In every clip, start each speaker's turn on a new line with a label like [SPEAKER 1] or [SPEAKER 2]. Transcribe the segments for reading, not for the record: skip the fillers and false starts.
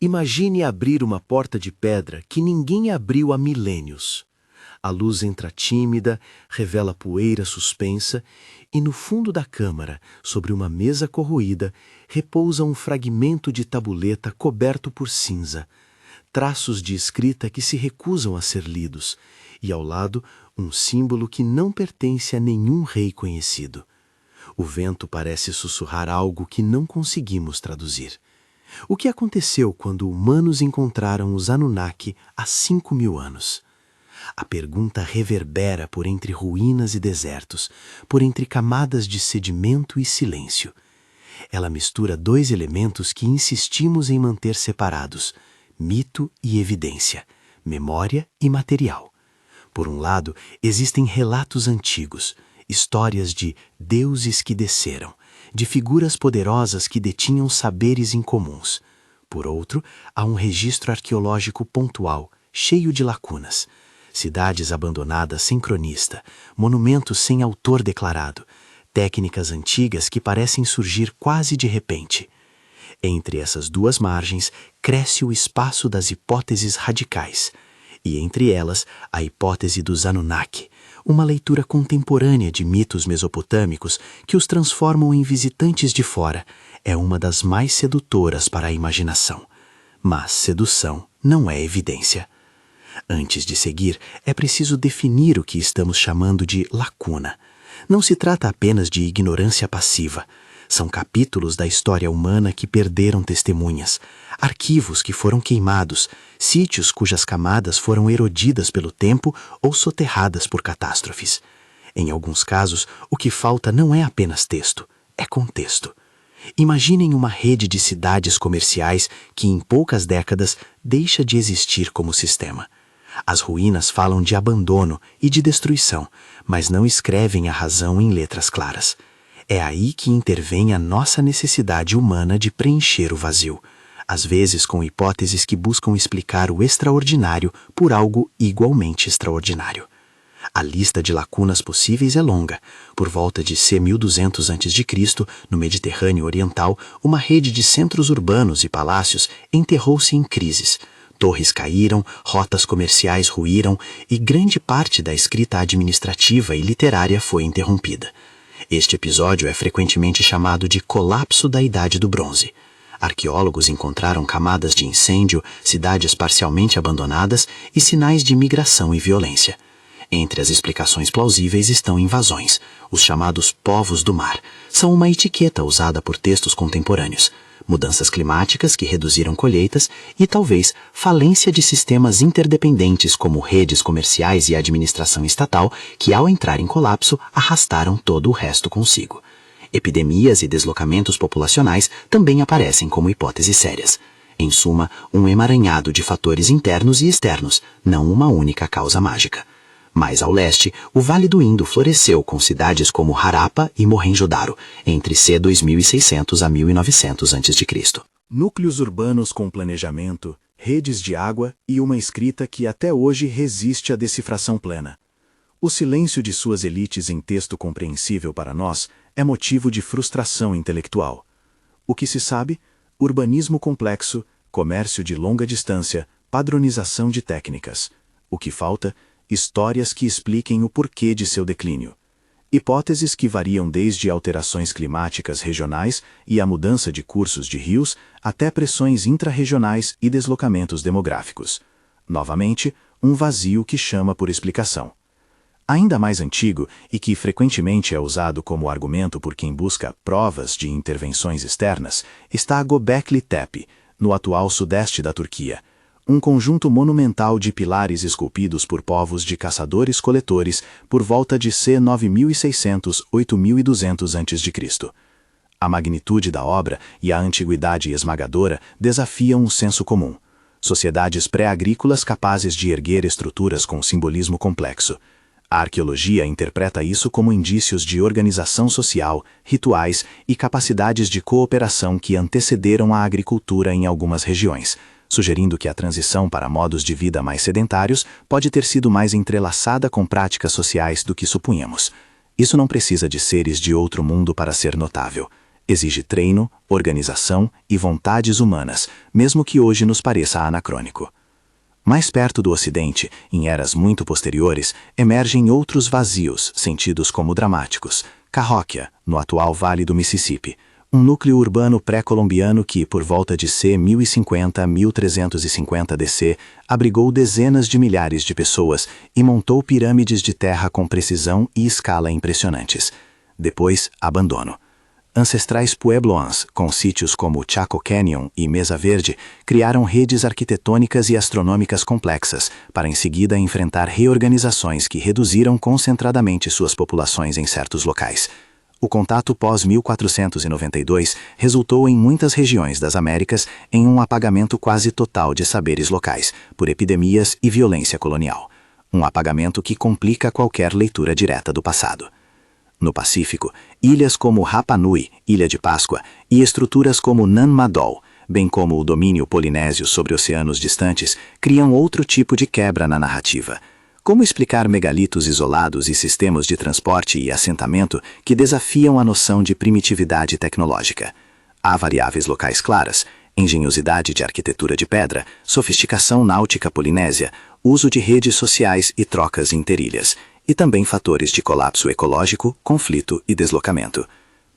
[SPEAKER 1] Imagine abrir uma porta de pedra que ninguém abriu há milênios. A luz entra tímida, revela poeira suspensa, e no fundo da câmara, sobre uma mesa corroída, repousa um fragmento de tabuleta coberto por cinza, traços de escrita que se recusam a ser lidos, e ao lado um símbolo que não pertence a nenhum rei conhecido. O vento parece sussurrar algo que não conseguimos traduzir. O que aconteceu quando humanos encontraram os Anunnaki há 5.000 anos? A pergunta reverbera por entre ruínas e desertos, por entre camadas de sedimento e silêncio. Ela mistura dois elementos que insistimos em manter separados: mito e evidência, memória e material. Por um lado, existem relatos antigos, histórias de deuses que desceram, de figuras poderosas que detinham saberes incomuns. Por outro, há um registro arqueológico pontual, cheio de lacunas. Cidades abandonadas sem cronista, monumentos sem autor declarado, técnicas antigas que parecem surgir quase de repente. Entre essas duas margens cresce o espaço das hipóteses radicais, e entre elas a hipótese dos Anunnaki, uma leitura contemporânea de mitos mesopotâmicos que os transformam em visitantes de fora, é uma das mais sedutoras para a imaginação. Mas sedução não é evidência. Antes de seguir, é preciso definir o que estamos chamando de lacuna. Não se trata apenas de ignorância passiva. São capítulos da história humana que perderam testemunhas, arquivos que foram queimados, sítios cujas camadas foram erodidas pelo tempo ou soterradas por catástrofes. Em alguns casos, o que falta não é apenas texto, é contexto. Imaginem uma rede de cidades comerciais que em poucas décadas deixa de existir como sistema. As ruínas falam de abandono e de destruição, mas não escrevem a razão em letras claras. É aí que intervém a nossa necessidade humana de preencher o vazio, às vezes com hipóteses que buscam explicar o extraordinário por algo igualmente extraordinário. A lista de lacunas possíveis é longa. Por volta de C. 1200 a.C., no Mediterrâneo Oriental, uma rede de centros urbanos e palácios enterrou-se em crises. Torres caíram, rotas comerciais ruíram e grande parte da escrita administrativa e literária foi interrompida. Este episódio é frequentemente chamado de colapso da Idade do Bronze. Arqueólogos encontraram camadas de incêndio, cidades parcialmente abandonadas e sinais de migração e violência. Entre as explicações plausíveis estão invasões. Os chamados povos do mar são uma etiqueta usada por textos contemporâneos. Mudanças climáticas que reduziram colheitas e, talvez, falência de sistemas interdependentes como redes comerciais e administração estatal que, ao entrar em colapso, arrastaram todo o resto consigo. Epidemias e deslocamentos populacionais também aparecem como hipóteses sérias. Em suma, um emaranhado de fatores internos e externos, não uma única causa mágica. Mais ao leste, o Vale do Indo floresceu com cidades como Harappa e Mohenjo-Daro, entre C. 2600 a 1900 a.C.
[SPEAKER 2] Núcleos urbanos com planejamento, redes de água e uma escrita que até hoje resiste à decifração plena. O silêncio de suas elites em texto compreensível para nós é motivo de frustração intelectual. O que se sabe? Urbanismo complexo, comércio de longa distância, padronização de técnicas. O que falta? Histórias que expliquem o porquê de seu declínio. Hipóteses que variam desde alterações climáticas regionais e a mudança de cursos de rios até pressões intra-regionais e deslocamentos demográficos. Novamente, um vazio que chama por explicação. Ainda mais antigo e que frequentemente é usado como argumento por quem busca provas de intervenções externas, está a Göbekli Tepe, no atual sudeste da Turquia. Um conjunto monumental de pilares esculpidos por povos de caçadores-coletores por volta de C. 9600-8200 a.C. A magnitude da obra e a antiguidade esmagadora desafiam o senso comum. Sociedades pré-agrícolas capazes de erguer estruturas com simbolismo complexo. A arqueologia interpreta isso como indícios de organização social, rituais e capacidades de cooperação que antecederam a agricultura em algumas regiões, sugerindo que a transição para modos de vida mais sedentários pode ter sido mais entrelaçada com práticas sociais do que supunhamos. Isso não precisa de seres de outro mundo para ser notável. Exige treino, organização e vontades humanas, mesmo que hoje nos pareça anacrônico. Mais perto do Ocidente, em eras muito posteriores, emergem outros vazios, sentidos como dramáticos. Cahokia, no atual Vale do Mississippi, um núcleo urbano pré-colombiano que, por volta de c. 1050 a 1350 DC, abrigou dezenas de milhares de pessoas e montou pirâmides de terra com precisão e escala impressionantes. Depois, abandono. Ancestrais puebloans, com sítios como Chaco Canyon e Mesa Verde, criaram redes arquitetônicas e astronômicas complexas, para em seguida enfrentar reorganizações que reduziram concentradamente suas populações em certos locais. O contato pós-1492 resultou em muitas regiões das Américas em um apagamento quase total de saberes locais, por epidemias e violência colonial. Um apagamento que complica qualquer leitura direta do passado. No Pacífico, ilhas como Rapa Nui, Ilha de Páscoa, e estruturas como Nan Madol, bem como o domínio polinésio sobre oceanos distantes, criam outro tipo de quebra na narrativa. Como explicar megalitos isolados e sistemas de transporte e assentamento que desafiam a noção de primitividade tecnológica? Há variáveis locais claras: engenhosidade de arquitetura de pedra, sofisticação náutica polinésia, uso de redes sociais e trocas interilhas, e também fatores de colapso ecológico, conflito e deslocamento.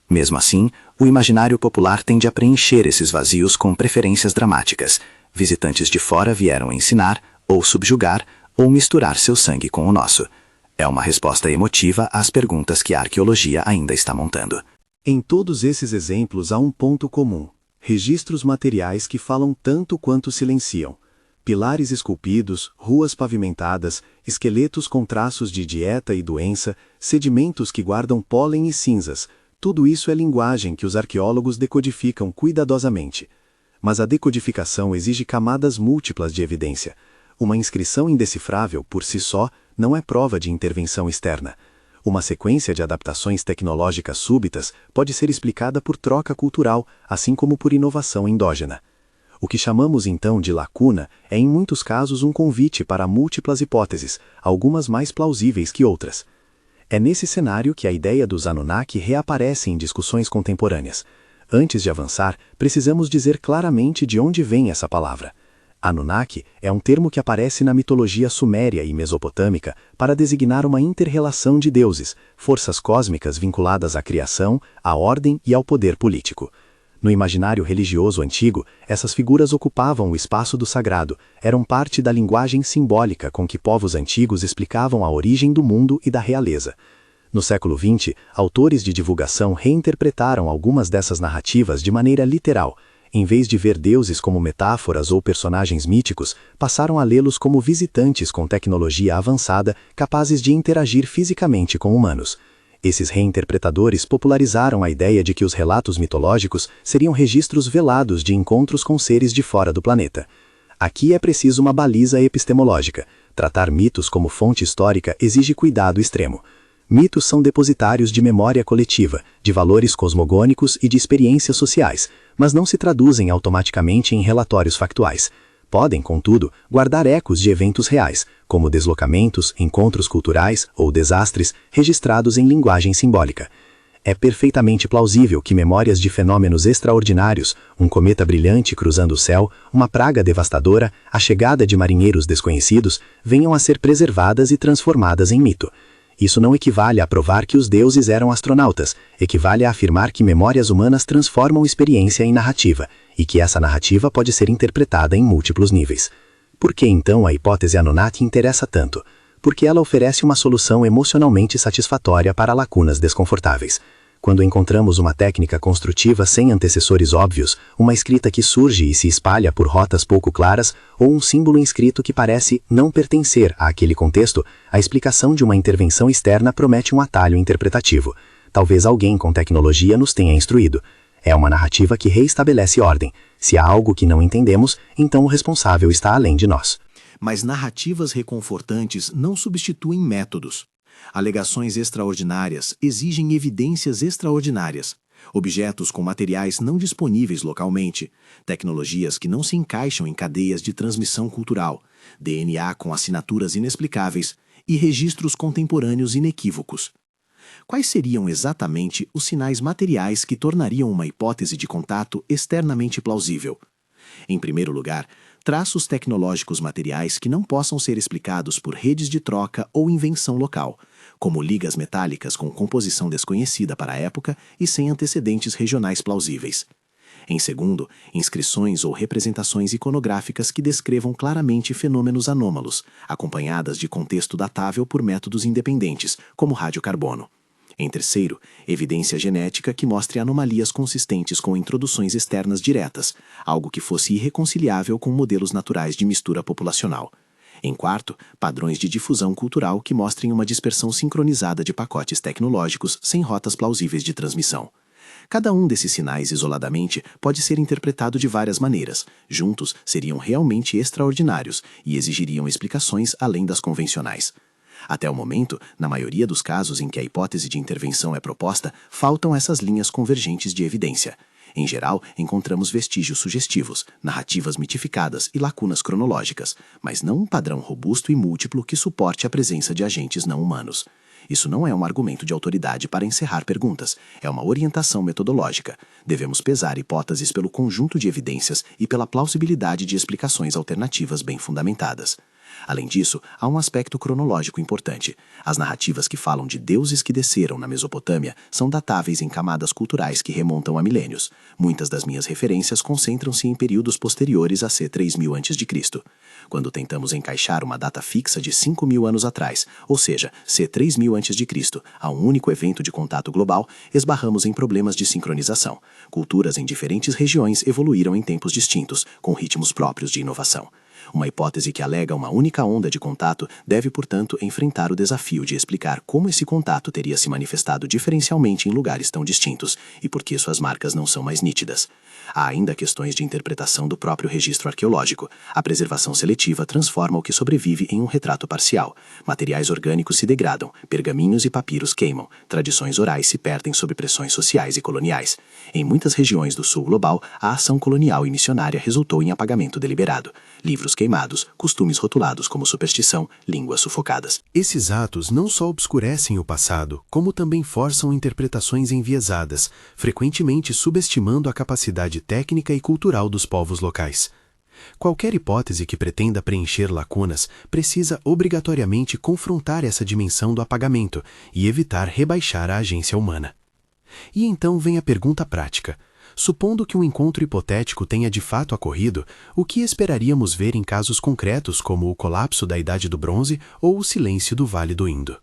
[SPEAKER 2] Mesmo assim, o imaginário popular tende a preencher esses vazios com preferências dramáticas. Visitantes de fora vieram ensinar, ou subjugar, ou misturar seu sangue com o nosso. É uma resposta emotiva às perguntas que a arqueologia ainda está montando.
[SPEAKER 1] Em todos esses exemplos há um ponto comum: registros materiais que falam tanto quanto silenciam. Pilares esculpidos, ruas pavimentadas, esqueletos com traços de dieta e doença, sedimentos que guardam pólen e cinzas. Tudo isso é linguagem que os arqueólogos decodificam cuidadosamente. Mas a decodificação exige camadas múltiplas de evidência. Uma inscrição indecifrável, por si só, não é prova de intervenção externa. Uma sequência de adaptações tecnológicas súbitas pode ser explicada por troca cultural, assim como por inovação endógena. O que chamamos então de lacuna é em muitos casos um convite para múltiplas hipóteses, algumas mais plausíveis que outras. É nesse cenário que a ideia dos Anunnaki reaparece em discussões contemporâneas. Antes de avançar, precisamos dizer claramente de onde vem essa palavra. Anunnaki é um termo que aparece na mitologia suméria e mesopotâmica para designar uma inter-relação de deuses, forças cósmicas vinculadas à criação, à ordem e ao poder político. No imaginário religioso antigo, essas figuras ocupavam o espaço do sagrado, eram parte da linguagem simbólica com que povos antigos explicavam a origem do mundo e da realeza. No século XX, autores de divulgação reinterpretaram algumas dessas narrativas de maneira literal. Em vez de ver deuses como metáforas ou personagens míticos, passaram a lê-los como visitantes com tecnologia avançada, capazes de interagir fisicamente com humanos. Esses reinterpretadores popularizaram a ideia de que os relatos mitológicos seriam registros velados de encontros com seres de fora do planeta. Aqui é preciso uma baliza epistemológica. Tratar mitos como fonte histórica exige cuidado extremo. Mitos são depositários de memória coletiva, de valores cosmogônicos e de experiências sociais, mas não se traduzem automaticamente em relatórios factuais. Podem, contudo, guardar ecos de eventos reais, como deslocamentos, encontros culturais ou desastres registrados em linguagem simbólica. É perfeitamente plausível que memórias de fenômenos extraordinários, um cometa brilhante cruzando o céu, uma praga devastadora, a chegada de marinheiros desconhecidos, venham a ser preservadas e transformadas em mito. Isso não equivale a provar que os deuses eram astronautas, equivale a afirmar que memórias humanas transformam experiência em narrativa, e que essa narrativa pode ser interpretada em múltiplos níveis. Por que então a hipótese Anunnaki interessa tanto? Porque ela oferece uma solução emocionalmente satisfatória para lacunas desconfortáveis. Quando encontramos uma técnica construtiva sem antecessores óbvios, uma escrita que surge e se espalha por rotas pouco claras, ou um símbolo inscrito que parece não pertencer àquele contexto, a explicação de uma intervenção externa promete um atalho interpretativo. Talvez alguém com tecnologia nos tenha instruído. É uma narrativa que reestabelece ordem. Se há algo que não entendemos, então o responsável está além de nós.
[SPEAKER 2] Mas narrativas reconfortantes não substituem métodos. Alegações extraordinárias exigem evidências extraordinárias, objetos com materiais não disponíveis localmente, tecnologias que não se encaixam em cadeias de transmissão cultural, DNA com assinaturas inexplicáveis e registros contemporâneos inequívocos.
[SPEAKER 1] Quais seriam exatamente os sinais materiais que tornariam uma hipótese de contato externamente plausível? Em primeiro lugar, traços tecnológicos materiais que não possam ser explicados por redes de troca ou invenção local, como ligas metálicas com composição desconhecida para a época e sem antecedentes regionais plausíveis. Em segundo, inscrições ou representações iconográficas que descrevam claramente fenômenos anômalos, acompanhadas de contexto datável por métodos independentes, como radiocarbono. Em terceiro, evidência genética que mostre anomalias consistentes com introduções externas diretas, algo que fosse irreconciliável com modelos naturais de mistura populacional. Em quarto, padrões de difusão cultural que mostrem uma dispersão sincronizada de pacotes tecnológicos sem rotas plausíveis de transmissão. Cada um desses sinais isoladamente pode ser interpretado de várias maneiras. Juntos, seriam realmente extraordinários e exigiriam explicações além das convencionais. Até o momento, na maioria dos casos em que a hipótese de intervenção é proposta, faltam essas linhas convergentes de evidência. Em geral, encontramos vestígios sugestivos, narrativas mitificadas e lacunas cronológicas, mas não um padrão robusto e múltiplo que suporte a presença de agentes não humanos. Isso não é um argumento de autoridade para encerrar perguntas, é uma orientação metodológica. Devemos pesar hipóteses pelo conjunto de evidências e pela plausibilidade de explicações alternativas bem fundamentadas. Além disso, há um aspecto cronológico importante. As narrativas que falam de deuses que desceram na Mesopotâmia são datáveis em camadas culturais que remontam a milênios. Muitas das minhas referências concentram-se em períodos posteriores a C. 3000 a.C. Quando tentamos encaixar uma data fixa de 5.000 anos atrás, ou seja, C. 3000 a.C., a um único evento de contato global, esbarramos em problemas de sincronização. Culturas em diferentes regiões evoluíram em tempos distintos, com ritmos próprios de inovação. Uma hipótese que alega uma única onda de contato deve, portanto, enfrentar o desafio de explicar como esse contato teria se manifestado diferencialmente em lugares tão distintos e por que suas marcas não são mais nítidas. Há ainda questões de interpretação do próprio registro arqueológico. A preservação seletiva transforma o que sobrevive em um retrato parcial. Materiais orgânicos se degradam, pergaminhos e papiros queimam, tradições orais se perdem sob pressões sociais e coloniais. Em muitas regiões do sul global, a ação colonial e missionária resultou em apagamento deliberado. Livros queimados, costumes rotulados como superstição, línguas sufocadas.
[SPEAKER 2] Esses atos não só obscurecem o passado, como também forçam interpretações enviesadas, frequentemente subestimando a capacidade técnica e cultural dos povos locais. Qualquer hipótese que pretenda preencher lacunas precisa obrigatoriamente confrontar essa dimensão do apagamento e evitar rebaixar a agência humana. E então vem a pergunta prática. Supondo que um encontro hipotético tenha de fato ocorrido, o que esperaríamos ver em casos concretos como o colapso da Idade do Bronze ou o silêncio do Vale do Indo?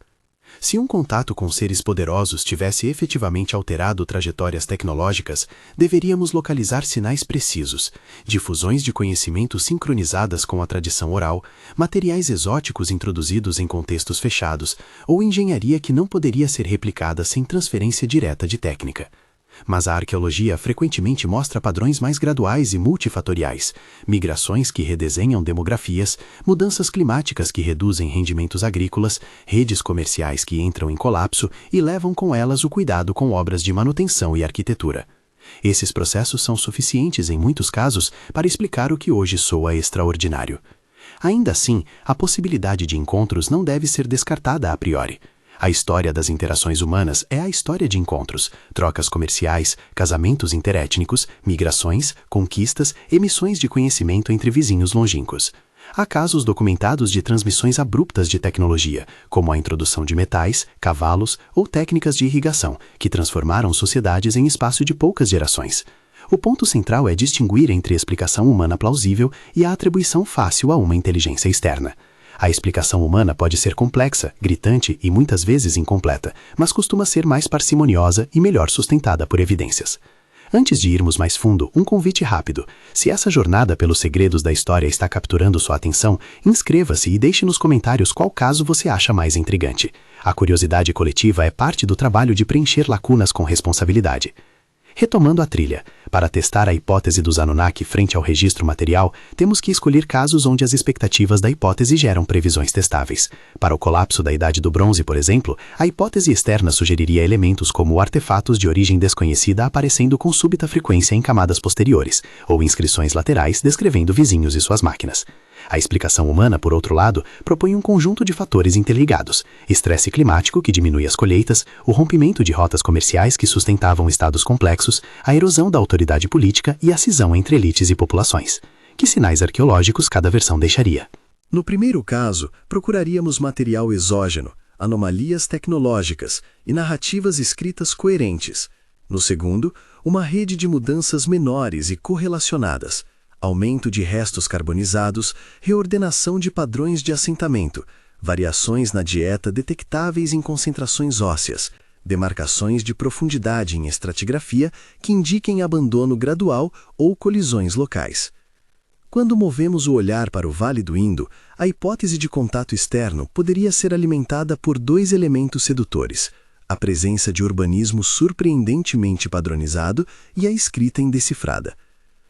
[SPEAKER 2] Se um contato com seres poderosos tivesse efetivamente alterado trajetórias tecnológicas, deveríamos localizar sinais precisos, difusões de conhecimento sincronizadas com a tradição oral, materiais exóticos introduzidos em contextos fechados ou engenharia que não poderia ser replicada sem transferência direta de técnica. Mas a arqueologia frequentemente mostra padrões mais graduais e multifatoriais, migrações que redesenham demografias, mudanças climáticas que reduzem rendimentos agrícolas, redes comerciais que entram em colapso e levam com elas o cuidado com obras de manutenção e arquitetura. Esses processos são suficientes em muitos casos para explicar o que hoje soa extraordinário. Ainda assim, a possibilidade de encontros não deve ser descartada a priori. A história das interações humanas é a história de encontros, trocas comerciais, casamentos interétnicos, migrações, conquistas e missões de conhecimento entre vizinhos longínquos. Há casos documentados de transmissões abruptas de tecnologia, como a introdução de metais, cavalos ou técnicas de irrigação, que transformaram sociedades em espaço de poucas gerações. O ponto central é distinguir entre explicação humana plausível e a atribuição fácil a uma inteligência externa. A explicação humana pode ser complexa, gritante e muitas vezes incompleta, mas costuma ser mais parcimoniosa e melhor sustentada por evidências. Antes de irmos mais fundo, um convite rápido. Se essa jornada pelos segredos da história está capturando sua atenção, inscreva-se e deixe nos comentários qual caso você acha mais intrigante. A curiosidade coletiva é parte do trabalho de preencher lacunas com responsabilidade. Retomando a trilha, para testar a hipótese dos Anunnaki frente ao registro material, temos que escolher casos onde as expectativas da hipótese geram previsões testáveis. Para o colapso da Idade do Bronze, por exemplo, a hipótese externa sugeriria elementos como artefatos de origem desconhecida aparecendo com súbita frequência em camadas posteriores, ou inscrições laterais descrevendo vizinhos e suas máquinas.
[SPEAKER 3] A explicação humana, por outro lado, propõe um conjunto de fatores interligados: estresse climático, que diminui as colheitas, o rompimento de rotas comerciais que sustentavam estados complexos, a erosão da autoridade política e a cisão entre elites e populações. Que sinais arqueológicos cada versão deixaria?
[SPEAKER 1] No primeiro caso, procuraríamos material exógeno, anomalias tecnológicas e narrativas escritas coerentes. No segundo, uma rede de mudanças menores e correlacionadas, aumento de restos carbonizados, reordenação de padrões de assentamento, variações na dieta detectáveis em concentrações ósseas, demarcações de profundidade em estratigrafia que indiquem abandono gradual ou colisões locais. Quando movemos o olhar para o Vale do Indo, a hipótese de contato externo poderia ser alimentada por dois elementos sedutores: a presença de urbanismo surpreendentemente padronizado e a escrita indecifrada.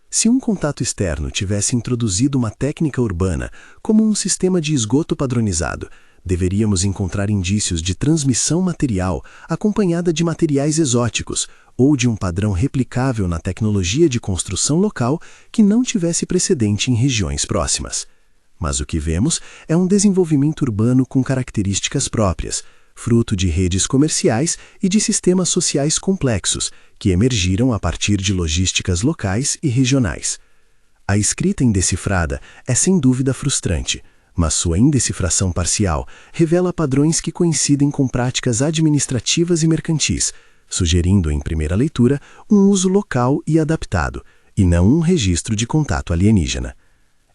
[SPEAKER 1] Se um contato externo tivesse introduzido uma técnica urbana, como um sistema de esgoto padronizado, deveríamos encontrar indícios de transmissão material acompanhada de materiais exóticos ou de um padrão replicável na tecnologia de construção local que não tivesse precedente em regiões próximas. Mas o que vemos é um desenvolvimento urbano com características próprias, fruto de redes comerciais e de sistemas sociais complexos, que emergiram a partir de logísticas locais e regionais. A escrita indecifrada é sem dúvida frustrante, mas sua indecifração parcial revela padrões que coincidem com práticas administrativas e mercantis, sugerindo em primeira leitura um uso local e adaptado, e não um registro de contato alienígena.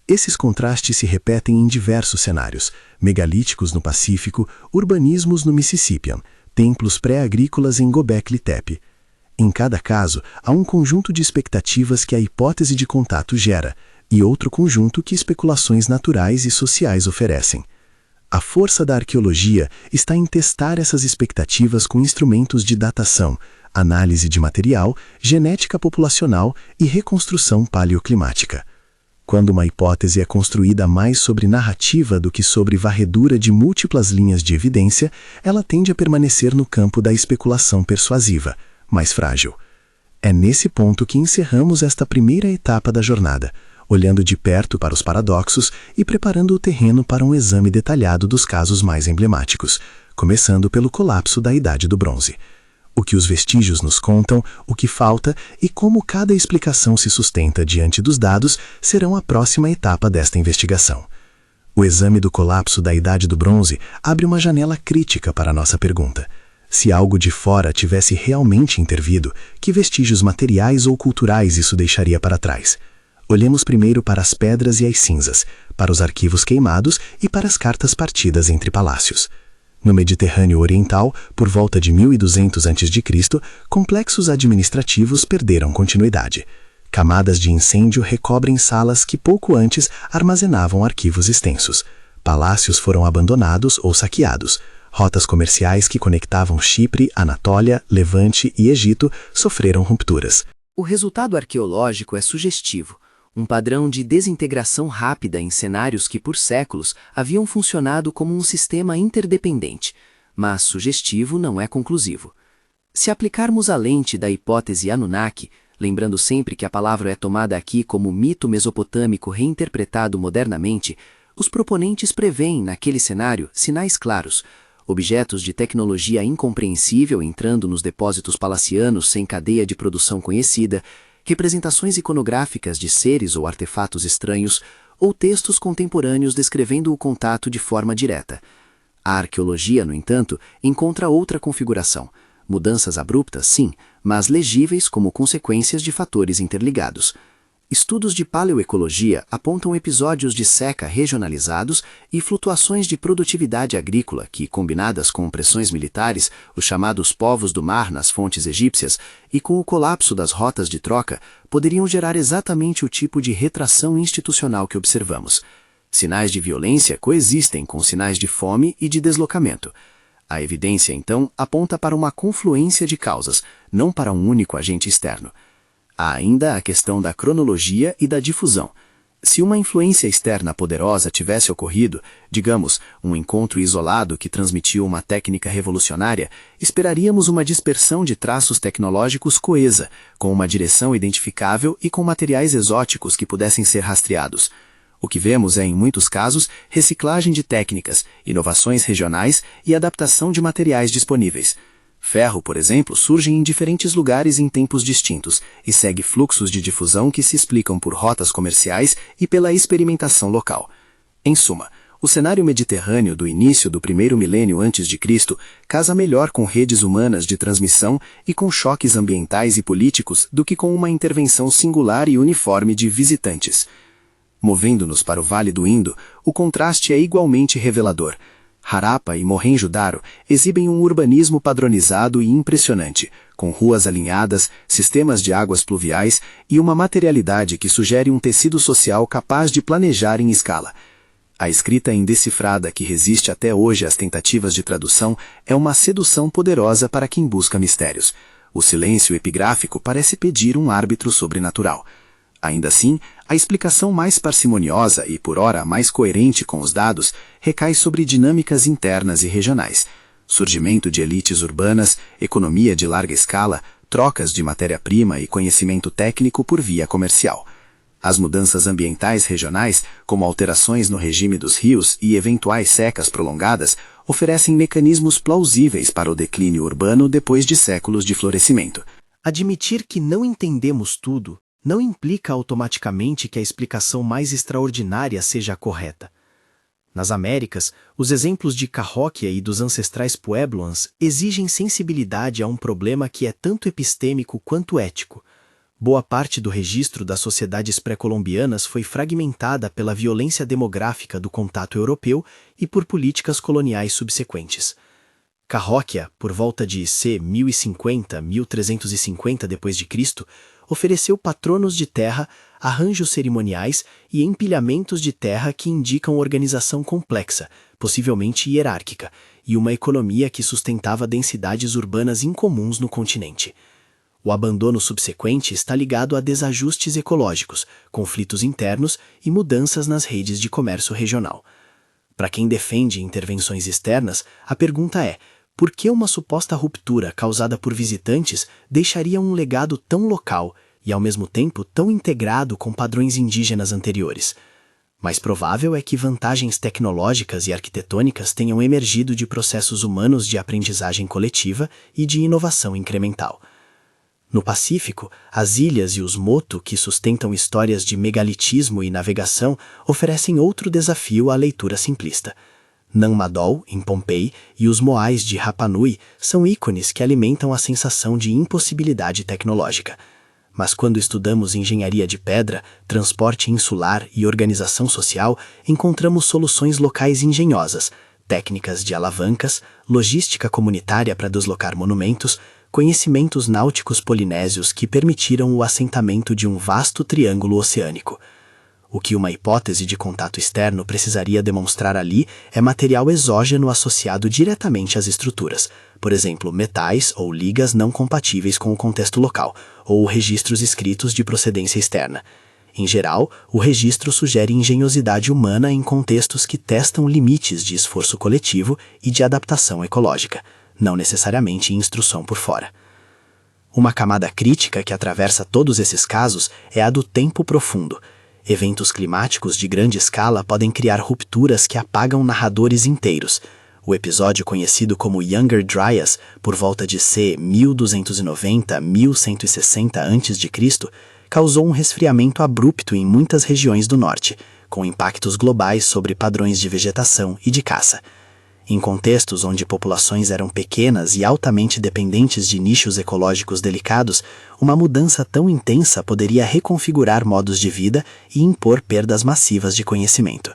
[SPEAKER 1] Esses contrastes se repetem em diversos cenários: megalíticos no Pacífico, urbanismos no Mississippian, templos pré-agrícolas em Göbekli Tepe. Em cada caso, há um conjunto de expectativas que a hipótese de contato gera, e outro conjunto que especulações naturais e sociais oferecem. A força da arqueologia está em testar essas expectativas com instrumentos de datação, análise de material, genética populacional e reconstrução paleoclimática. Quando uma hipótese é construída mais sobre narrativa do que sobre varredura de múltiplas linhas de evidência, ela tende a permanecer no campo da especulação persuasiva, mais frágil. É nesse ponto que encerramos esta primeira etapa da jornada, olhando de perto para os paradoxos e preparando o terreno para um exame detalhado dos casos mais emblemáticos, começando pelo colapso da Idade do Bronze. O que os vestígios nos contam, o que falta e como cada explicação se sustenta diante dos dados serão a próxima etapa desta investigação. O exame do colapso da Idade do Bronze abre uma janela crítica para a nossa pergunta. Se algo de fora tivesse realmente intervido, que vestígios materiais ou culturais isso deixaria para trás? Olhemos primeiro para as pedras e as cinzas, para os arquivos queimados e para as cartas partidas entre palácios. No Mediterrâneo Oriental, por volta de 1200 a.C., complexos administrativos perderam continuidade. Camadas de incêndio recobrem salas que pouco antes armazenavam arquivos extensos. Palácios foram abandonados ou saqueados. Rotas comerciais que conectavam Chipre, Anatólia, Levante e Egito sofreram rupturas.
[SPEAKER 4] O resultado arqueológico é sugestivo. Um padrão de desintegração rápida em cenários que por séculos haviam funcionado como um sistema interdependente, mas sugestivo não é conclusivo. Se aplicarmos a lente da hipótese Anunnaki, lembrando sempre que a palavra é tomada aqui como mito mesopotâmico reinterpretado modernamente, os proponentes preveem naquele cenário sinais claros: objetos de tecnologia incompreensível entrando nos depósitos palacianos sem cadeia de produção conhecida, representações iconográficas de seres ou artefatos estranhos, ou textos contemporâneos descrevendo o contato de forma direta. A arqueologia, no entanto, encontra outra configuração. Mudanças abruptas, sim, mas legíveis como consequências de fatores interligados. Estudos de paleoecologia apontam episódios de seca regionalizados e flutuações de produtividade agrícola que, combinadas com pressões militares, os chamados povos do mar nas fontes egípcias, e com o colapso das rotas de troca, poderiam gerar exatamente o tipo de retração institucional que observamos. Sinais de violência coexistem com sinais de fome e de deslocamento. A evidência, então, aponta para uma confluência de causas, não para um único agente externo. Há ainda a questão da cronologia e da difusão. Se uma influência externa poderosa tivesse ocorrido, digamos, um encontro isolado que transmitiu uma técnica revolucionária, esperaríamos uma dispersão de traços tecnológicos coesa, com uma direção identificável e com materiais exóticos que pudessem ser rastreados. O que vemos é, em muitos casos, reciclagem de técnicas, inovações regionais e adaptação de materiais disponíveis. Ferro, por exemplo, surge em diferentes lugares em tempos distintos e segue fluxos de difusão que se explicam por rotas comerciais e pela experimentação local. Em suma, o cenário mediterrâneo do início do primeiro milênio antes de Cristo casa melhor com redes humanas de transmissão e com choques ambientais e políticos do que com uma intervenção singular e uniforme de visitantes. Movendo-nos para o Vale do Indo, o contraste é igualmente revelador. Harappa e Mohenjo-Daro exibem um urbanismo padronizado e impressionante, com ruas alinhadas, sistemas de águas pluviais e uma materialidade que sugere um tecido social capaz de planejar em escala. A escrita indecifrada que resiste até hoje às tentativas de tradução é uma sedução poderosa para quem busca mistérios. O silêncio epigráfico parece pedir um árbitro sobrenatural. Ainda assim, a explicação mais parcimoniosa e, por ora, mais coerente com os dados, recai sobre dinâmicas internas e regionais. Surgimento de elites urbanas, economia de larga escala, trocas de matéria-prima e conhecimento técnico por via comercial. As mudanças ambientais regionais, como alterações no regime dos rios e eventuais secas prolongadas, oferecem mecanismos plausíveis para o declínio urbano depois de séculos de florescimento.
[SPEAKER 1] Admitir que não entendemos tudo não implica automaticamente que a explicação mais extraordinária seja a correta. Nas Américas, os exemplos de Cahokia e dos ancestrais Puebloans exigem sensibilidade a um problema que é tanto epistêmico quanto ético. Boa parte do registro das sociedades pré-colombianas foi fragmentada pela violência demográfica do contato europeu e por políticas coloniais subsequentes. Cahokia, por volta de c. 1050-1350 d.C., ofereceu patronos de terra, arranjos cerimoniais e empilhamentos de terra que indicam organização complexa, possivelmente hierárquica, e uma economia que sustentava densidades urbanas incomuns no continente. O abandono subsequente está ligado a desajustes ecológicos, conflitos internos e mudanças nas redes de comércio regional. Para quem defende intervenções externas, a pergunta é: por que uma suposta ruptura causada por visitantes deixaria um legado tão local e, ao mesmo tempo, tão integrado com padrões indígenas anteriores? Mais provável é que vantagens tecnológicas e arquitetônicas tenham emergido de processos humanos de aprendizagem coletiva e de inovação incremental. No Pacífico, as ilhas e os moto, que sustentam histórias de megalitismo e navegação, oferecem outro desafio à leitura simplista. Nanmadol, em Pompei, e os moais de Rapa Nui são ícones que alimentam a sensação de impossibilidade tecnológica. Mas quando estudamos engenharia de pedra, transporte insular e organização social, encontramos soluções locais engenhosas, técnicas de alavancas, logística comunitária para deslocar monumentos, conhecimentos náuticos polinésios que permitiram o assentamento de um vasto triângulo oceânico. O que uma hipótese de contato externo precisaria demonstrar ali é material exógeno associado diretamente às estruturas, por exemplo, metais ou ligas não compatíveis com o contexto local, ou registros escritos de procedência externa. Em geral, o registro sugere engenhosidade humana em contextos que testam limites de esforço coletivo e de adaptação ecológica, não necessariamente instrução por fora. Uma camada crítica que atravessa todos esses casos é a do tempo profundo. Eventos climáticos de grande escala podem criar rupturas que apagam narradores inteiros. O episódio conhecido como Younger Dryas, por volta de c. 1290-1160 a.C., causou um resfriamento abrupto em muitas regiões do norte, com impactos globais sobre padrões de vegetação e de caça. Em contextos onde populações eram pequenas e altamente dependentes de nichos ecológicos delicados, uma mudança tão intensa poderia reconfigurar modos de vida e impor perdas massivas de conhecimento.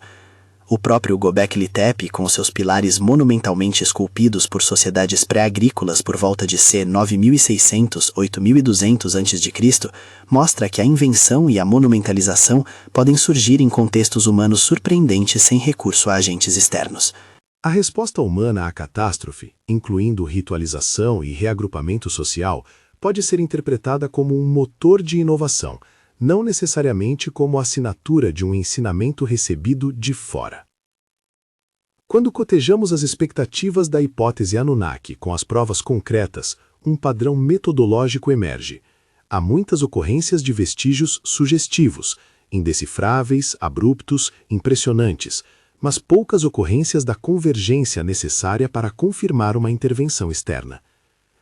[SPEAKER 1] O próprio Göbekli Tepe, com seus pilares monumentalmente esculpidos por sociedades pré-agrícolas por volta de c. 9600-8200 a.C., mostra que a invenção e a monumentalização podem surgir em contextos humanos surpreendentes sem recurso a agentes externos.
[SPEAKER 2] A resposta humana à catástrofe, incluindo ritualização e reagrupamento social, pode ser interpretada como um motor de inovação, não necessariamente como a assinatura de um ensinamento recebido de fora. Quando cotejamos as expectativas da hipótese Anunnaki com as provas concretas, um padrão metodológico emerge. Há muitas ocorrências de vestígios sugestivos, indecifráveis, abruptos, impressionantes, mas poucas ocorrências da convergência necessária para confirmar uma intervenção externa.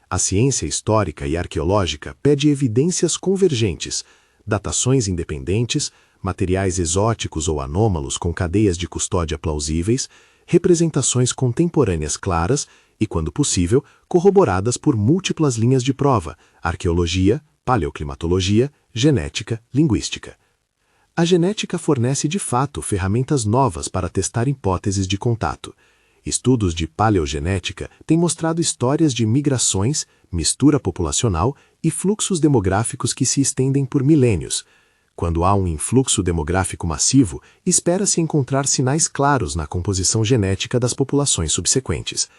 [SPEAKER 2] A ciência histórica e arqueológica pede evidências convergentes, datações independentes, materiais exóticos ou anômalos com cadeias de custódia plausíveis, representações contemporâneas claras e, quando possível, corroboradas por múltiplas linhas de prova: arqueologia, paleoclimatologia, genética, linguística. A genética fornece de fato ferramentas novas para testar hipóteses de contato. Estudos de paleogenética têm mostrado histórias de migrações, mistura populacional e fluxos demográficos que se estendem por milênios. Quando há um influxo demográfico massivo, espera-se encontrar sinais claros na composição genética das populações subsequentes.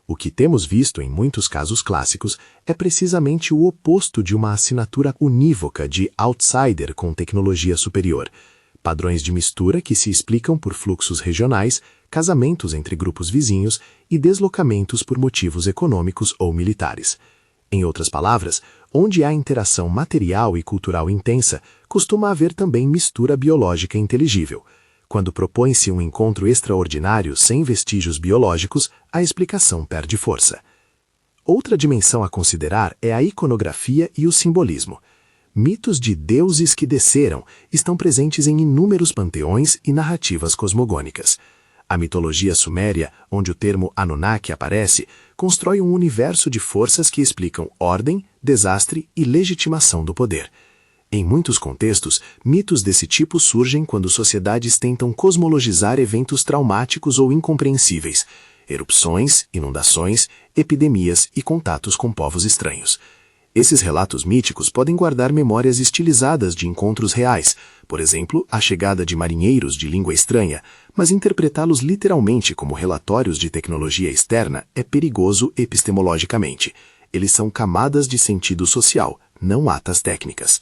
[SPEAKER 2] O que temos visto em muitos casos clássicos é precisamente o oposto de uma assinatura unívoca de outsider com tecnologia superior. Padrões de mistura que se explicam por fluxos regionais, casamentos entre grupos vizinhos e deslocamentos por motivos econômicos ou militares. Em outras palavras, onde há interação material e cultural intensa, costuma haver também mistura biológica inteligível. Quando propõe-se um encontro extraordinário sem vestígios biológicos, a explicação perde força. Outra dimensão a considerar é a iconografia e o simbolismo. Mitos de deuses que desceram estão presentes em inúmeros panteões e narrativas cosmogônicas. A mitologia suméria, onde o termo Anunnaki aparece, constrói um universo de forças que explicam ordem, desastre e legitimação do poder. Em muitos contextos, mitos desse tipo surgem quando sociedades tentam cosmologizar eventos traumáticos ou incompreensíveis, erupções, inundações, epidemias e contatos com povos estranhos. Esses relatos míticos podem guardar memórias estilizadas de encontros reais, por exemplo, a chegada de marinheiros de língua estranha, mas interpretá-los literalmente como relatórios de tecnologia externa é perigoso epistemologicamente. Eles são camadas de sentido social, não atas técnicas.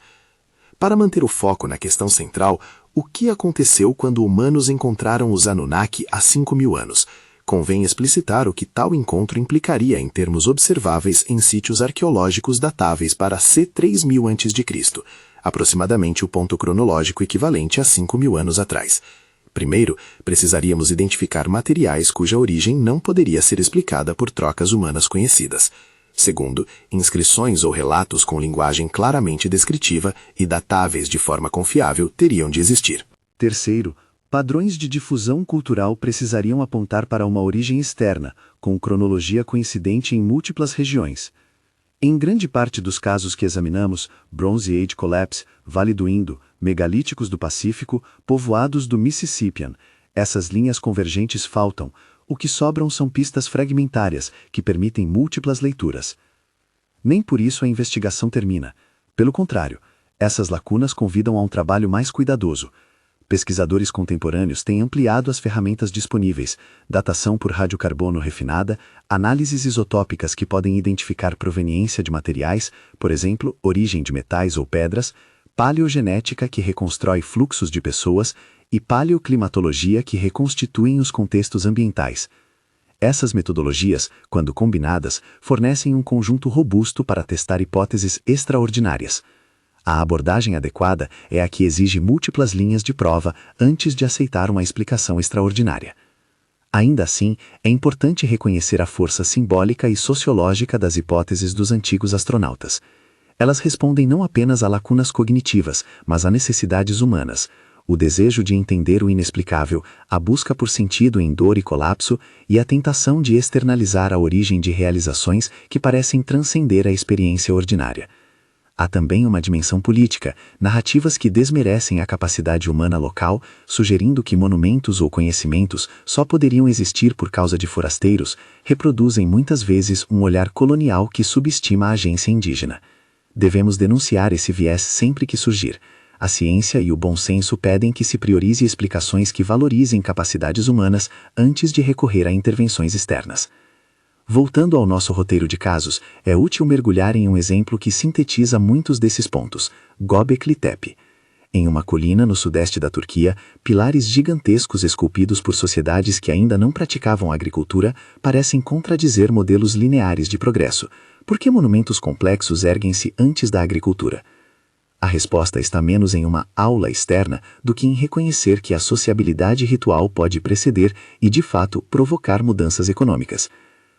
[SPEAKER 2] Para manter o foco na questão central, o que aconteceu quando humanos encontraram os Anunnaki há 5.000 anos? Convém explicitar o que tal encontro implicaria em termos observáveis em sítios arqueológicos datáveis para C3000 a.C., aproximadamente o ponto cronológico equivalente a 5.000 anos atrás. Primeiro, precisaríamos identificar materiais cuja origem não poderia ser explicada por trocas humanas conhecidas. Segundo, inscrições ou relatos com linguagem claramente descritiva e datáveis de forma confiável teriam de existir.
[SPEAKER 1] Terceiro, padrões de difusão cultural precisariam apontar para uma origem externa, com cronologia coincidente em múltiplas regiões. Em grande parte dos casos que examinamos, Bronze Age Collapse, Vale do Indo, megalíticos do Pacífico, povoados do Mississippian, essas linhas convergentes faltam. O que sobram são pistas fragmentárias, que permitem múltiplas leituras. Nem por isso a investigação termina. Pelo contrário, essas lacunas convidam a um trabalho mais cuidadoso. Pesquisadores contemporâneos têm ampliado as ferramentas disponíveis, datação por radiocarbono refinada, análises isotópicas que podem identificar proveniência de materiais, por exemplo, origem de metais ou pedras, paleogenética que reconstrói fluxos de pessoas e paleoclimatologia que reconstituem os contextos ambientais. Essas metodologias, quando combinadas, fornecem um conjunto robusto para testar hipóteses extraordinárias. A abordagem adequada é a que exige múltiplas linhas de prova antes de aceitar uma explicação extraordinária. Ainda assim, é importante reconhecer a força simbólica e sociológica das hipóteses dos antigos astronautas. Elas respondem não apenas a lacunas cognitivas, mas a necessidades humanas, o desejo de entender o inexplicável, a busca por sentido em dor e colapso e a tentação de externalizar a origem de realizações que parecem transcender a experiência ordinária. Há também uma dimensão política, narrativas que desmerecem a capacidade humana local, sugerindo que monumentos ou conhecimentos só poderiam existir por causa de forasteiros, reproduzem muitas vezes um olhar colonial que subestima a agência indígena. Devemos denunciar esse viés sempre que surgir. A ciência e o bom senso pedem que se priorize explicações que valorizem capacidades humanas antes de recorrer a intervenções externas. Voltando ao nosso roteiro de casos, é útil mergulhar em um exemplo que sintetiza muitos desses pontos, Göbekli Tepe. Em uma colina no sudeste da Turquia, pilares gigantescos esculpidos por sociedades que ainda não praticavam agricultura parecem contradizer modelos lineares de progresso. Por que monumentos complexos erguem-se antes da agricultura?
[SPEAKER 2] A resposta está menos em uma aula externa do que em reconhecer que a sociabilidade ritual pode preceder e, de fato, provocar mudanças econômicas.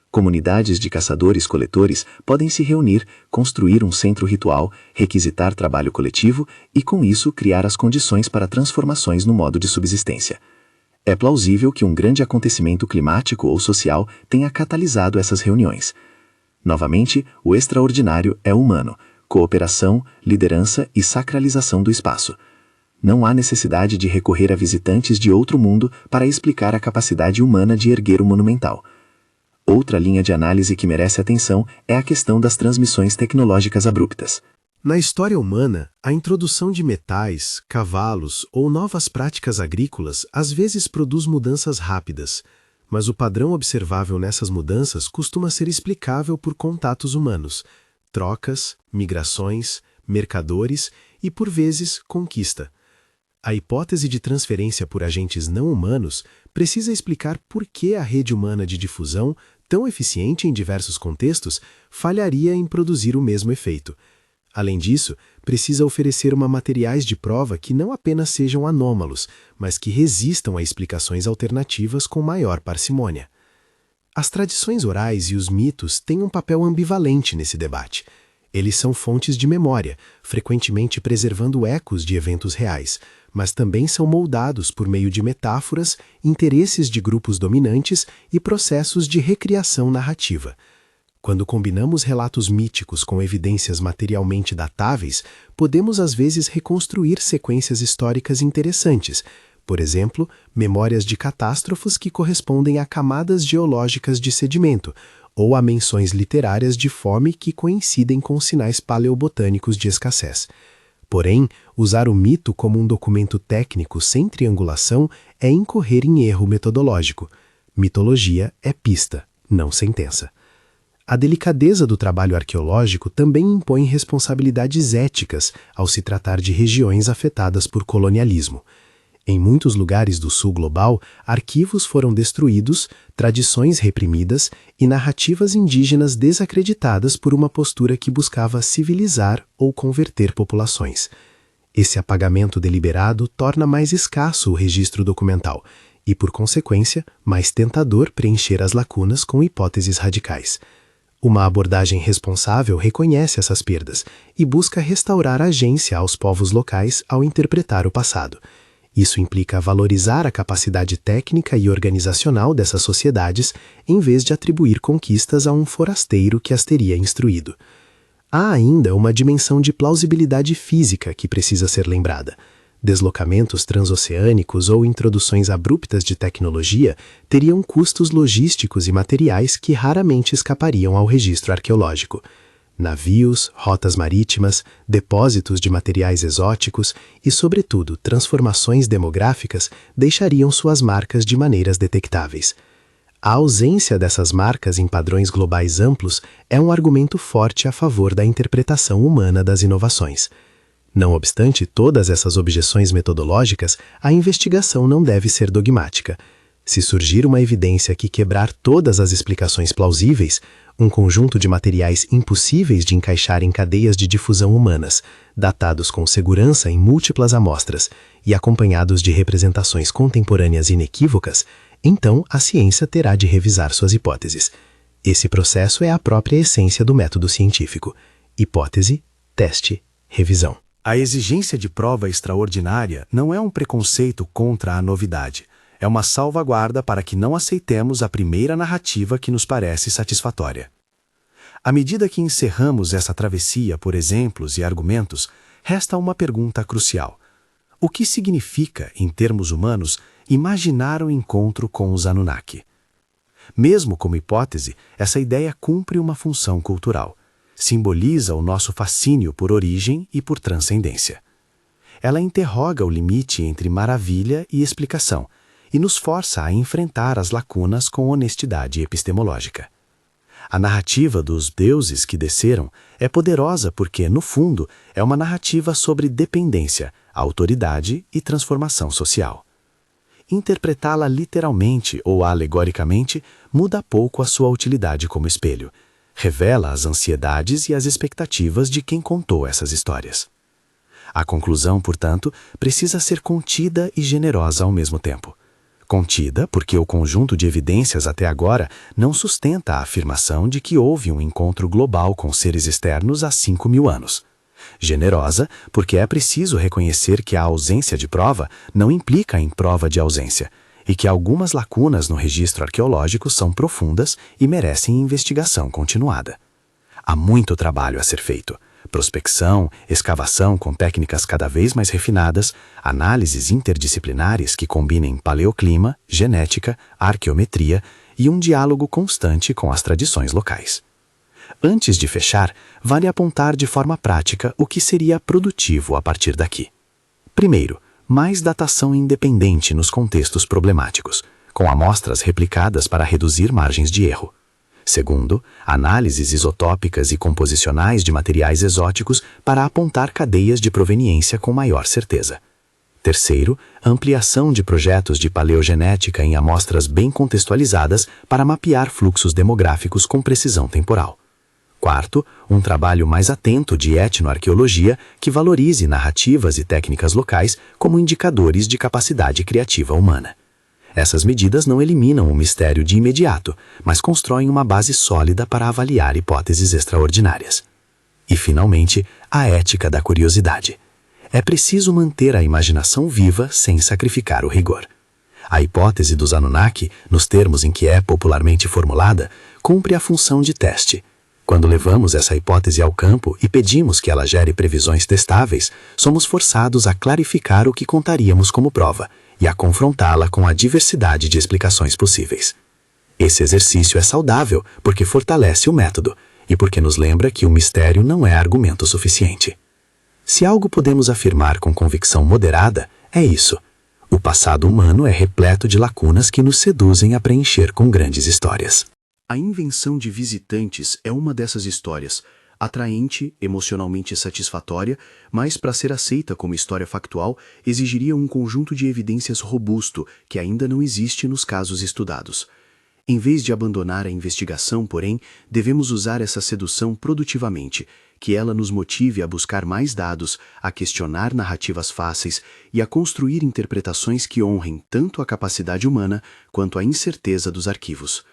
[SPEAKER 2] Comunidades de caçadores-coletores podem se reunir, construir um centro ritual, requisitar trabalho coletivo e, com isso, criar as condições para transformações no modo de subsistência. É plausível que um grande acontecimento climático ou social tenha catalisado essas reuniões. Novamente, o extraordinário é humano: cooperação, liderança e sacralização do espaço. Não há necessidade de recorrer a visitantes de outro mundo para explicar a capacidade humana de erguer o monumental. Outra linha de análise que merece atenção é a questão das transmissões tecnológicas abruptas.
[SPEAKER 1] Na história humana, a introdução de metais, cavalos ou novas práticas agrícolas às vezes produz mudanças rápidas, mas o padrão observável nessas mudanças costuma ser explicável por contatos humanos, trocas, migrações, mercadores e, por vezes, conquista. A hipótese de transferência por agentes não humanos precisa explicar por que a rede humana de difusão, tão eficiente em diversos contextos, falharia em produzir o mesmo efeito. Além disso, precisa oferecer materiais de prova que não apenas sejam anômalos, mas que resistam a explicações alternativas com maior parcimônia. As tradições orais e os mitos têm um papel ambivalente nesse debate. Eles são fontes de memória, frequentemente preservando ecos de eventos reais, mas também são moldados por meio de metáforas, interesses de grupos dominantes e processos de recriação narrativa. Quando combinamos relatos míticos com evidências materialmente datáveis, podemos às vezes reconstruir sequências históricas interessantes, por exemplo, memórias de catástrofes que correspondem a camadas geológicas de sedimento, ou a menções literárias de fome que coincidem com sinais paleobotânicos de escassez. Porém, usar o mito como um documento técnico sem triangulação é incorrer em erro metodológico. Mitologia é pista, não sentença. A delicadeza do trabalho arqueológico também impõe responsabilidades éticas ao se tratar de regiões afetadas por colonialismo. Em muitos lugares do sul global, arquivos foram destruídos, tradições reprimidas e narrativas indígenas desacreditadas por uma postura que buscava civilizar ou converter populações. Esse apagamento deliberado torna mais escasso o registro documental e, por consequência, mais tentador preencher as lacunas com hipóteses radicais. Uma abordagem responsável reconhece essas perdas e busca restaurar a agência aos povos locais ao interpretar o passado. Isso implica valorizar a capacidade técnica e organizacional dessas sociedades, em vez de atribuir conquistas a um forasteiro que as teria instruído. Há ainda uma dimensão de plausibilidade física que precisa ser lembrada. Deslocamentos transoceânicos ou introduções abruptas de tecnologia teriam custos logísticos e materiais que raramente escapariam ao registro arqueológico. Navios, rotas marítimas, depósitos de materiais exóticos e, sobretudo, transformações demográficas deixariam suas marcas de maneiras detectáveis. A ausência dessas marcas em padrões globais amplos é um argumento forte a favor da interpretação humana das inovações. Não obstante todas essas objeções metodológicas, a investigação não deve ser dogmática. Se surgir uma evidência que quebrar todas as explicações plausíveis, um conjunto de materiais impossíveis de encaixar em cadeias de difusão humanas, datados com segurança em múltiplas amostras e acompanhados de representações contemporâneas inequívocas, então a ciência terá de revisar suas hipóteses. Esse processo é a própria essência do método científico: hipótese, teste, revisão. A exigência de prova extraordinária não é um preconceito contra a novidade. É uma salvaguarda para que não aceitemos a primeira narrativa que nos parece satisfatória. À medida que encerramos essa travessia por exemplos e argumentos, resta uma pergunta crucial. O que significa, em termos humanos, imaginar o encontro com os Anunnaki? Mesmo como hipótese, essa ideia cumpre uma função cultural. Simboliza o nosso fascínio por origem e por transcendência. Ela interroga o limite entre maravilha e explicação, e nos força a enfrentar as lacunas com honestidade epistemológica. A narrativa dos deuses que desceram é poderosa porque, no fundo, é uma narrativa sobre dependência, autoridade e transformação social. Interpretá-la literalmente ou alegoricamente muda pouco a sua utilidade como espelho. Revela as ansiedades e as expectativas de quem contou essas histórias.
[SPEAKER 3] A conclusão, portanto, precisa ser contida e generosa ao mesmo tempo. Contida porque o conjunto de evidências até agora não sustenta a afirmação de que houve um encontro global com seres externos há 5.000 anos. Generosa porque é preciso reconhecer que a ausência de prova não implica em prova de ausência, e que algumas lacunas no registro arqueológico são profundas e merecem investigação continuada. Há muito trabalho a ser feito. Prospecção, escavação com técnicas cada vez mais refinadas, análises interdisciplinares que combinem paleoclima, genética, arqueometria e um diálogo constante com as tradições locais. Antes de fechar, vale apontar de forma prática o que seria produtivo a partir daqui. Primeiro, mais datação independente nos contextos problemáticos, com amostras replicadas para reduzir margens de erro. Segundo, análises isotópicas e composicionais de materiais exóticos para apontar cadeias de proveniência com maior certeza. Terceiro, ampliação de projetos de paleogenética em amostras bem contextualizadas para mapear fluxos demográficos com precisão temporal. Quarto, um trabalho mais atento de etnoarqueologia que valorize narrativas e técnicas locais como indicadores de capacidade criativa humana. Essas medidas não eliminam o mistério de imediato, mas constroem uma base sólida para avaliar hipóteses extraordinárias. E, finalmente, a ética da curiosidade. É preciso manter a imaginação viva sem sacrificar o rigor. A hipótese dos Anunnaki, nos termos em que é popularmente formulada, cumpre a função de teste. Quando levamos essa hipótese ao campo e pedimos que ela gere previsões testáveis, somos forçados a clarificar o que contaríamos como prova e a confrontá-la com a diversidade de explicações possíveis. Esse exercício é saudável porque fortalece o método e porque nos lembra que o mistério não é argumento suficiente. Se algo podemos afirmar com convicção moderada, é isso. O passado humano é repleto de lacunas que nos seduzem a preencher com grandes histórias.
[SPEAKER 1] A invenção de visitantes é uma dessas histórias, atraente, emocionalmente satisfatória, mas para ser aceita como história factual, exigiria um conjunto de evidências robusto que ainda não existe nos casos estudados. Em vez de abandonar a investigação, porém, devemos usar essa sedução produtivamente, que ela nos motive a buscar mais dados, a questionar narrativas fáceis e a construir interpretações que honrem tanto a capacidade humana quanto a incerteza dos arquivos.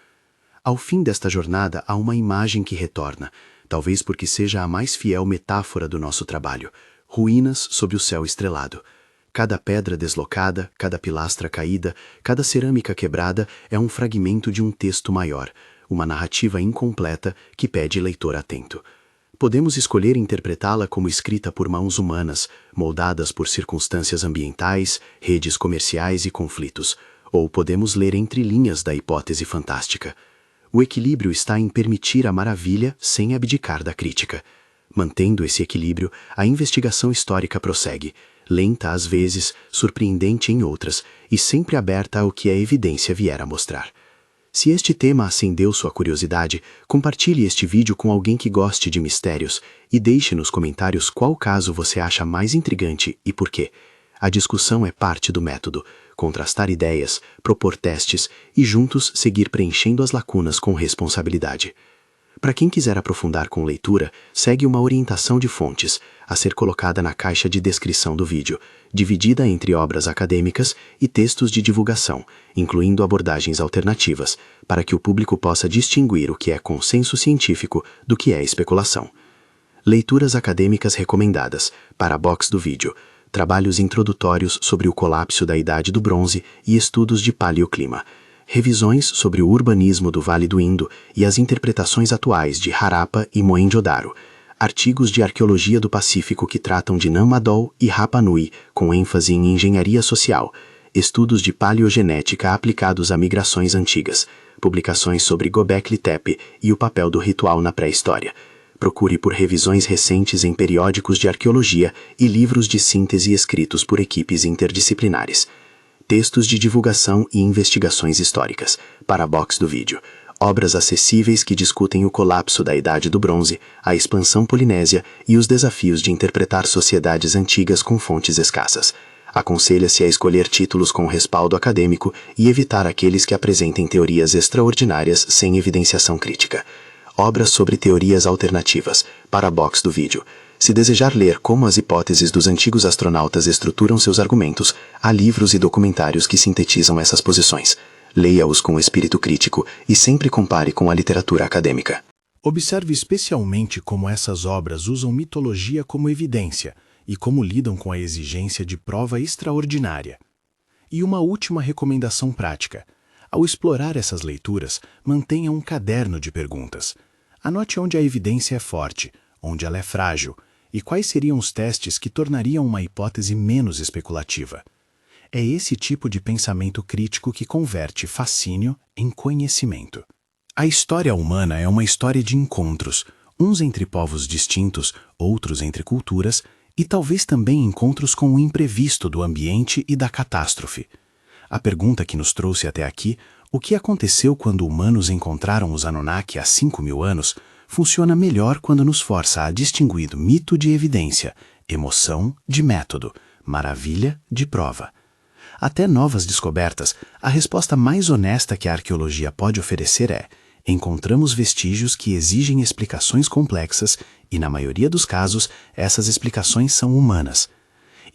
[SPEAKER 1] Ao fim desta jornada há uma imagem que retorna, talvez porque seja a mais fiel metáfora do nosso trabalho: ruínas sob o céu estrelado. Cada pedra deslocada, cada pilastra caída, cada cerâmica quebrada é um fragmento de um texto maior, uma narrativa incompleta que pede leitor atento. Podemos escolher interpretá-la como escrita por mãos humanas, moldadas por circunstâncias ambientais, redes comerciais e conflitos, ou podemos ler entre linhas da hipótese fantástica. O equilíbrio está em permitir a maravilha sem abdicar da crítica. Mantendo esse equilíbrio, a investigação histórica prossegue, lenta às vezes, surpreendente em outras, e sempre aberta ao que a evidência vier a mostrar. Se este tema acendeu sua curiosidade, compartilhe este vídeo com alguém que goste de mistérios e deixe nos comentários qual caso você acha mais intrigante e por quê. A discussão é parte do método. Contrastar ideias, propor testes e juntos seguir preenchendo as lacunas com responsabilidade. Para quem quiser aprofundar com leitura, segue uma orientação de fontes, a ser colocada na caixa de descrição do vídeo, dividida entre obras acadêmicas e textos de divulgação, incluindo abordagens alternativas, para que o público possa distinguir o que é consenso científico do que é especulação. Leituras acadêmicas recomendadas, para a box do vídeo. Trabalhos introdutórios sobre o colapso da Idade do Bronze e estudos de paleoclima, revisões sobre o urbanismo do Vale do Indo e as interpretações atuais de Harappa e Mohenjo-Daro, artigos de arqueologia do Pacífico que tratam de Nam-Madol e Rapa Nui, com ênfase em engenharia social, estudos de paleogenética aplicados a migrações antigas, publicações sobre Göbekli Tepe e o papel do ritual na pré-história. Procure por revisões recentes em periódicos de arqueologia e livros de síntese escritos por equipes interdisciplinares. Textos de divulgação e investigações históricas, para a box do vídeo. Obras acessíveis que discutem o colapso da Idade do Bronze, a expansão polinésia e os desafios de interpretar sociedades antigas com fontes escassas. Aconselha-se a escolher títulos com respaldo acadêmico e evitar aqueles que apresentem teorias extraordinárias sem evidenciação crítica. Obras sobre teorias alternativas, para a box do vídeo.
[SPEAKER 3] Se desejar ler como as hipóteses dos antigos astronautas estruturam seus argumentos, há livros e documentários que sintetizam essas posições. Leia-os com espírito crítico e sempre compare com a literatura acadêmica.
[SPEAKER 1] Observe especialmente como essas obras usam mitologia como evidência e como lidam com a exigência de prova extraordinária. E uma última recomendação prática. Ao explorar essas leituras, mantenha um caderno de perguntas. Anote onde a evidência é forte, onde ela é frágil, e quais seriam os testes que tornariam uma hipótese menos especulativa. É esse tipo de pensamento crítico que converte fascínio em conhecimento. A história humana é uma história de encontros, uns entre povos distintos, outros entre culturas, e talvez também encontros com o imprevisto do ambiente e da catástrofe. A pergunta que nos trouxe até aqui, o que aconteceu quando humanos encontraram os Anunnaki há 5.000 anos, funciona melhor quando nos força a distinguir mito de evidência, emoção de método, maravilha de prova. Até novas descobertas, a resposta mais honesta que a arqueologia pode oferecer é: encontramos vestígios que exigem explicações complexas e, na maioria dos casos, essas explicações são humanas.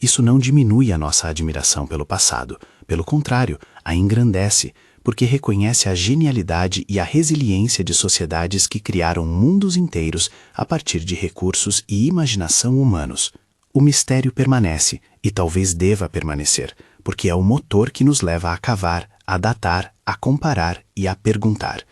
[SPEAKER 1] Isso não diminui a nossa admiração pelo passado, pelo contrário, a engrandece, porque reconhece a genialidade e a resiliência de sociedades que criaram mundos inteiros a partir de recursos e imaginação humanos. O mistério permanece, e talvez deva permanecer, porque é o motor que nos leva a cavar, a datar, a comparar e a perguntar.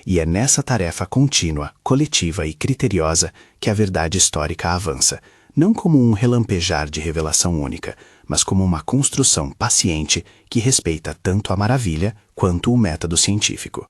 [SPEAKER 1] E é nessa tarefa contínua, coletiva e criteriosa que a verdade histórica avança, não como um relampejar de revelação única, mas como uma construção paciente que respeita tanto a maravilha quanto o método científico.